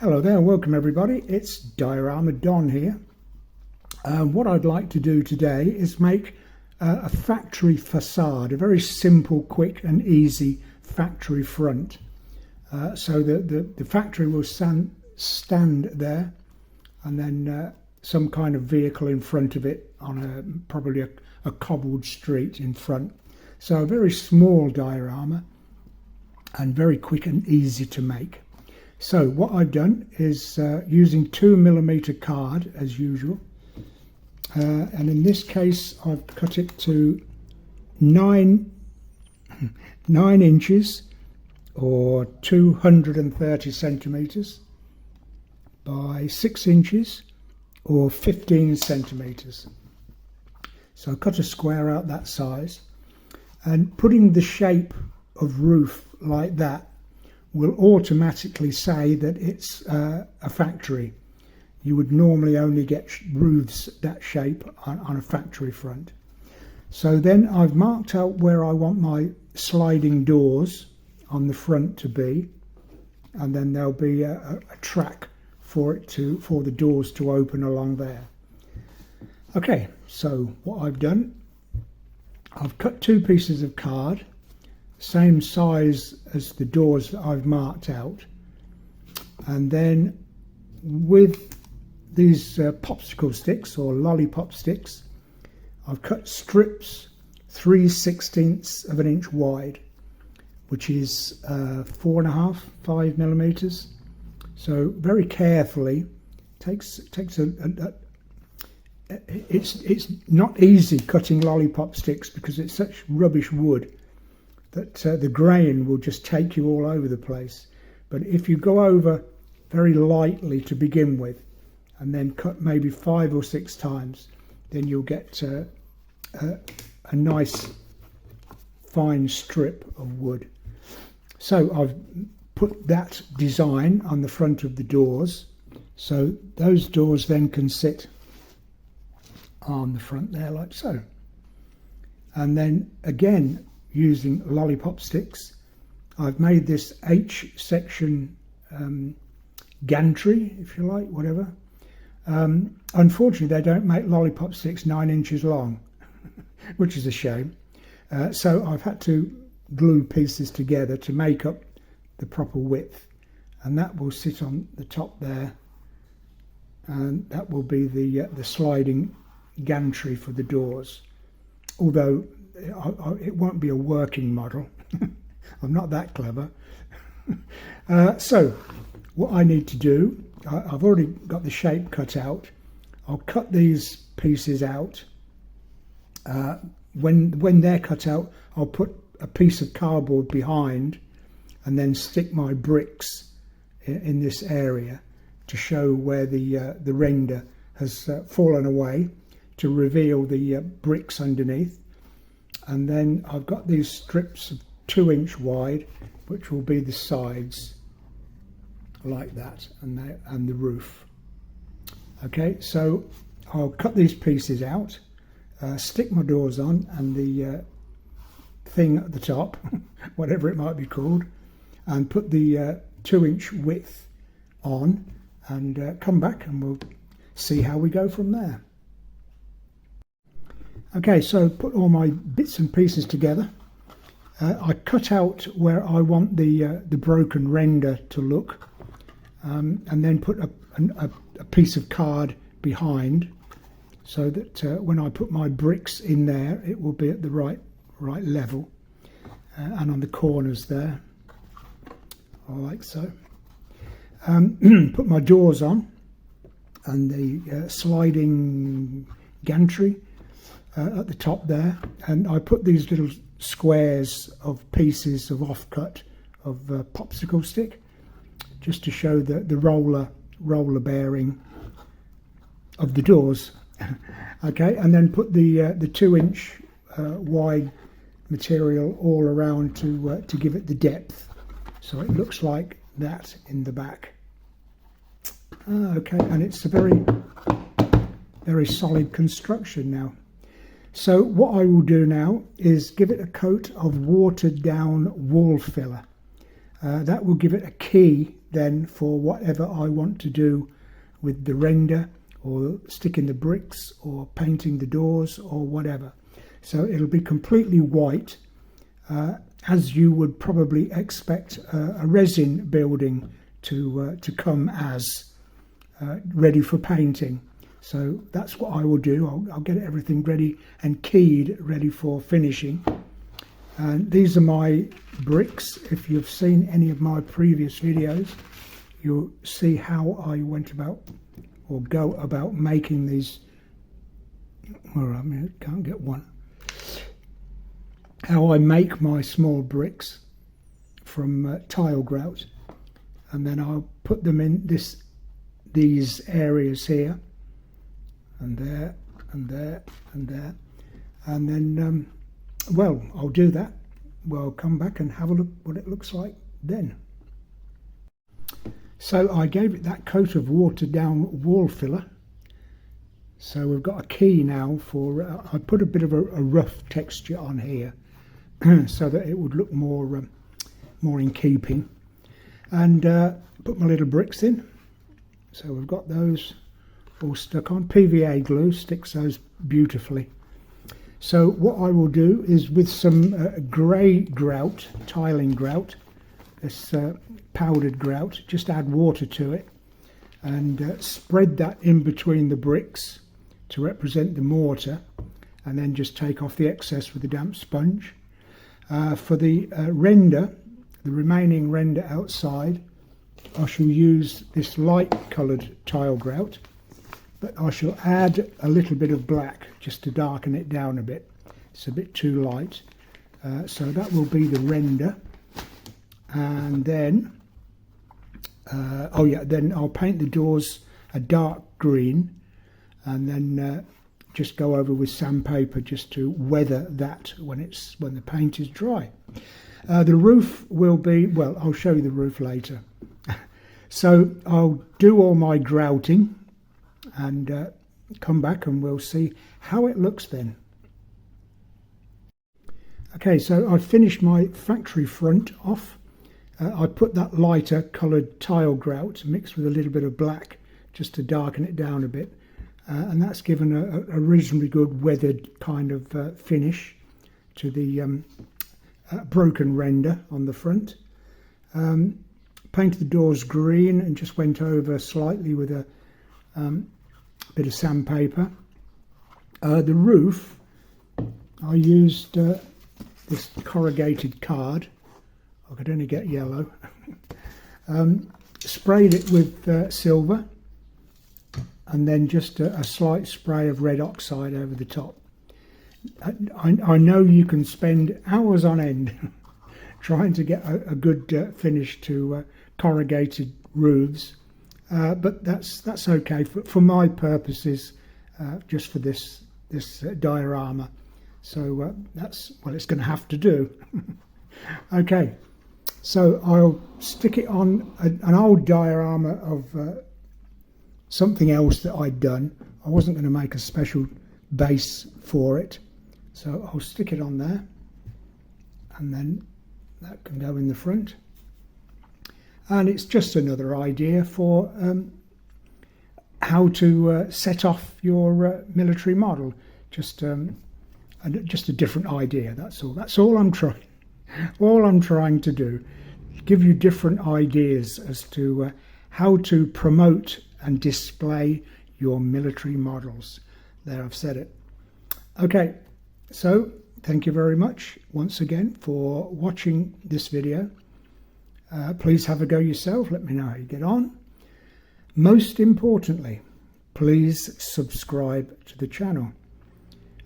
Hello there, welcome everybody. It's Diorama Don here. What I'd like to do today is make a factory facade, a very simple, quick and easy factory front. So the factory will stand there, and then some kind of vehicle in front of it on probably a cobbled street in front. So a very small diorama and very quick and easy to make. So what I've done is using 2mm card as usual, and in this case I've cut it to 9 inches or 230 centimeters by 6 inches or 15 centimeters. So I cut a square out that size, and putting the shape of roof like that will automatically say that it's a factory. You would normally only get roofs that shape on a factory front. So then I've marked out where I want my sliding doors on the front to be, and then there'll be a track for the doors to open along there. Okay, so what I've done, I've cut 2 pieces of card, same size as the doors that I've marked out, and then with these popsicle sticks or lollipop sticks, I've cut strips 3/16 of an inch wide, which is 4.5–5 millimeters. So very carefully, it's not easy cutting lollipop sticks because it's such rubbish wood that the grain will just take you all over the place. But if you go over very lightly to begin with, and then cut maybe 5 or 6 times, then you'll get a nice fine strip of wood. So I've put that design on the front of the doors, so those doors then can sit on the front there like so. And then again, using lollipop sticks, I've made this H section gantry, if you like, whatever. Unfortunately, they don't make lollipop sticks 9 inches long, which is a shame. So I've had to glue pieces together to make up the proper width, and that will sit on the top there, and that will be the sliding gantry for the doors. Although it won't be a working model. I'm not that clever. So what I need to do, I've already got the shape cut out. I'll cut these pieces out. When they're cut out, I'll put a piece of cardboard behind and then stick my bricks in this area to show where the render has fallen away, to reveal the bricks underneath. And then I've got these strips of 2 inch wide, which will be the sides like that, and the roof. Okay, so I'll cut these pieces out, stick my doors on, and the thing at the top, whatever it might be called, and put the 2 inch width on, and come back and we'll see how we go from there. Okay, so put all my bits and pieces together. I cut out where I want the broken render to look, and then put a piece of card behind, so that when I put my bricks in there, it will be at the right level, and on the corners there, like so. Put my doors on, and the sliding gantry at the top there, and I put these little squares of pieces of offcut of popsicle stick, just to show the roller bearing of the doors. Okay, and then put the 2 inch wide material all around to give it the depth, so it looks like that in the back. Okay, and it's a very solid construction now. So what I will do now is give it a coat of watered down wall filler. That will give it a key then for whatever I want to do with the render, or sticking the bricks, or painting the doors, or whatever. So it'll be completely white, as you would probably expect a resin building to come as ready for painting. So that's what I will do. I'll get everything ready and keyed, ready for finishing. And these are my bricks. If you've seen any of my previous videos, you'll see how I went about, or go about, making these. Well, I mean, I can't get one. How I make my small bricks from tile grout, and then I'll put them in these areas here, and there, and there, and there, and then well, I'll do that. We'll come back and have a look what it looks like then. So I gave it that coat of watered down wall filler. So we've got a key now for, I put a bit of a rough texture on here so that it would look more in keeping. And put my little bricks in. So we've got those all stuck on. PVA glue sticks those beautifully. So what I will do is, with some grey grout, tiling grout, this powdered grout, just add water to it and spread that in between the bricks to represent the mortar, and then just take off the excess with a damp sponge. For the render, the remaining render outside, I shall use this light coloured tile grout, but I shall add a little bit of black just to darken it down a bit. It's a bit too light. So that will be the render. And then, then I'll paint the doors a dark green, and then just go over with sandpaper just to weather that when the paint is dry. The roof will be, well, I'll show you the roof later. So I'll do all my grouting and come back and we'll see how it looks then. Okay, so I've finished my factory front off. I put that lighter coloured tile grout mixed with a little bit of black just to darken it down a bit, and that's given a reasonably good weathered kind of finish to the broken render on the front. Painted the doors green and just went over slightly with a bit of sandpaper. The roof, I used this corrugated card. I could only get yellow. Sprayed it with silver, and then just a slight spray of red oxide over the top. I know you can spend hours on end trying to get a good finish to corrugated roofs, but that's okay for my purposes, just for this diorama. So that's what it's going to have to do. Okay, so I'll stick it on an old diorama of something else that I'd done. I wasn't going to make a special base for it, so I'll stick it on there, and then that can go in the front. And it's just another idea for how to set off your military model. Just a different idea. That's all. That's all I'm trying. All I'm trying to do, give you different ideas as to how to promote and display your military models. There, I've said it. Okay, so thank you very much once again for watching this video. Please have a go yourself. Let me know how you get on. Most importantly, please subscribe to the channel.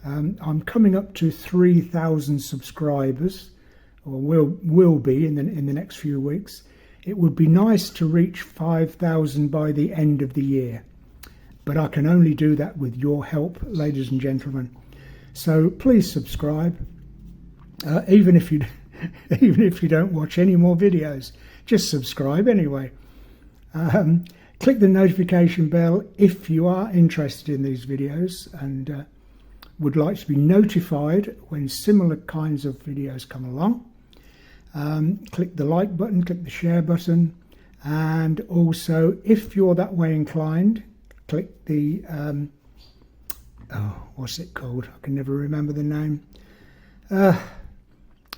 I'm coming up to 3,000 subscribers, or will be in the next few weeks. It would be nice to reach 5,000 by the end of the year, but I can only do that with your help, ladies and gentlemen. So please subscribe, even if you don't watch any more videos. Just subscribe anyway. Click the notification bell if you are interested in these videos and would like to be notified when similar kinds of videos come along. Click the like button, click the share button, And also, if you're that way inclined, click the what's it called? I can never remember the name.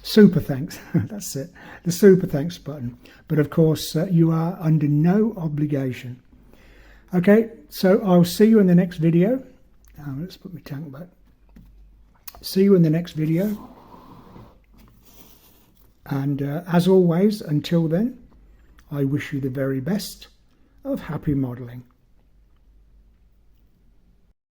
Super thanks. That's it, the super thanks button. But of course, you are under no obligation. Okay, so I'll see you in the next video. Let's put my tank back. See you in the next video. And as always, until then, I wish you the very best of happy modelling.